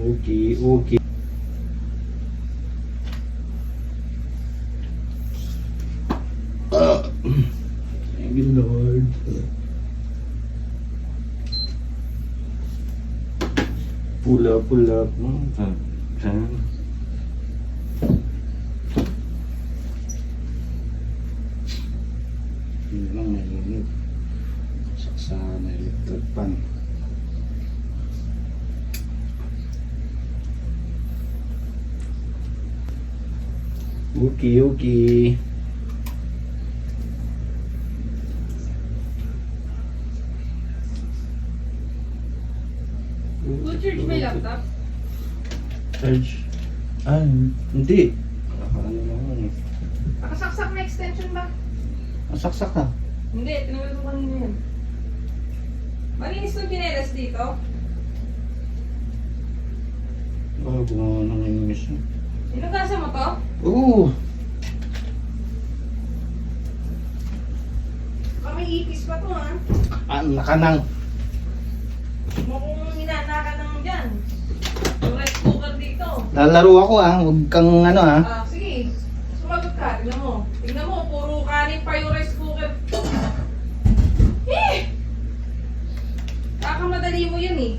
Okay, okay. Thank you, Lord. Pull up, pull up. Saan? Hindi lang nalilit. Sa electric pan. Okay, okay. Good charge ba yung laptop? Charge? Ah, hindi. Ano naman eh. Nakasaksak na extension ba? Masaksak ka. Hindi, tinawag ko kanina yan. Malinis ng chinelas dito. Oh, gumawa ng English. Inugasan mo to? Oo. Baka may ipis pa to ha. Anak ka nang. Mukhang hinana ka ng dyan. Yung rice cooker dito. Lalaro ako huwag kang ano Sige. Sumagot ka. Tingnan mo. Tingnan mo, puro kanin pa yung rice cooker. Eh! Kakamadali mo yun eh.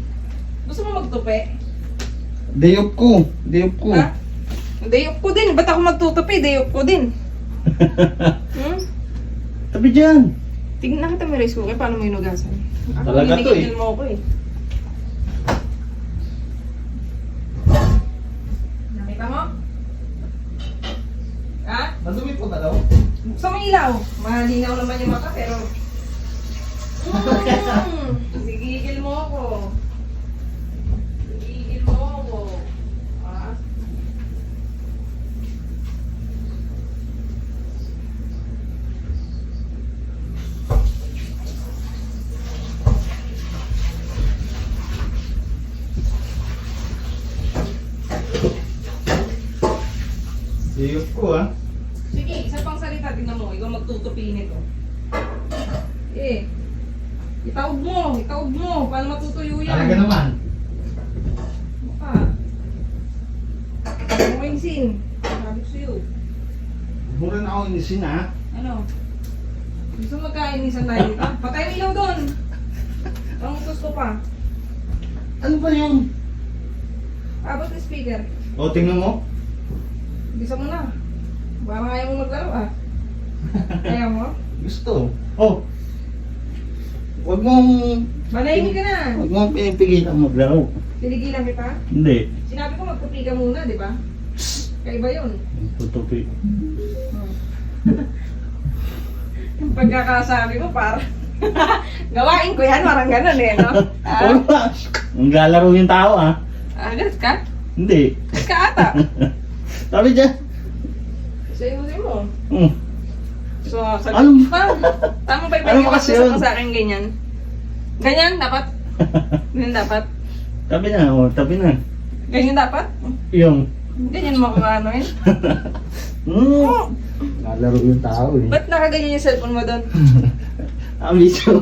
Gusto mo magtupi? Day off ko. Day off ko. Ha? Day off ko din. Ba't ako magtutupi? Day off ko din. Tabi dyan. Tingnan nakita mo yung rice cooker. Paano mo inugasan? Talaga to eh. Hinigil mo ako eh. Nakita mo? Ha? Madumi po na daw. Buksan mo yung ilaw. Malinaw naman yung mata pero... Sigigil mo ako. Sigigil mo ako. Ha? Day off ko Sige, isa pang salita. Tingnan mo. Ikaw magtutupi nito. Itaob mo. Itaob mo. Paano matutuyo yan? Talaga naman. Mukha. Ano mo yung sin? Sabi ko sa'yo. Mura na ako inisin Ano? Gusto mo magkainisan tayo dito? Patay mo ilaw doon. Ang gusto pa. Ano ba yun? Abot yung speaker. O, tingnan mo. Bisa mo na. Parang ayaw mo maglaro Ayaw mo? Gusto. Oh. Huwag mong... Manahimik ka na. Huwag mong pinipigilan maglaro. Tinigilan kita. Hindi. Sinabi ko magtupi ka muna, di ba? Kaiba yun. Tutupi. Yung pagkakasabi mo, parang... Gawain ko yan, parang ganun no? Ano ba? Maglalaro yung tao Galit ka? Hindi. Galit ka ata. Sabi dyan. Sa'yo mo. So, sabi Ano? Tama ba Ano ba kasi yun? sa akin ganyan? Ganyan dapat? Ganyan dapat? Tabi na, tabi na. Ganyan dapat? Yung. Ganyan mo kung ano yun? Lalaro yung tao Ba't nakaganyan yung cellphone mo doon? Amis mo.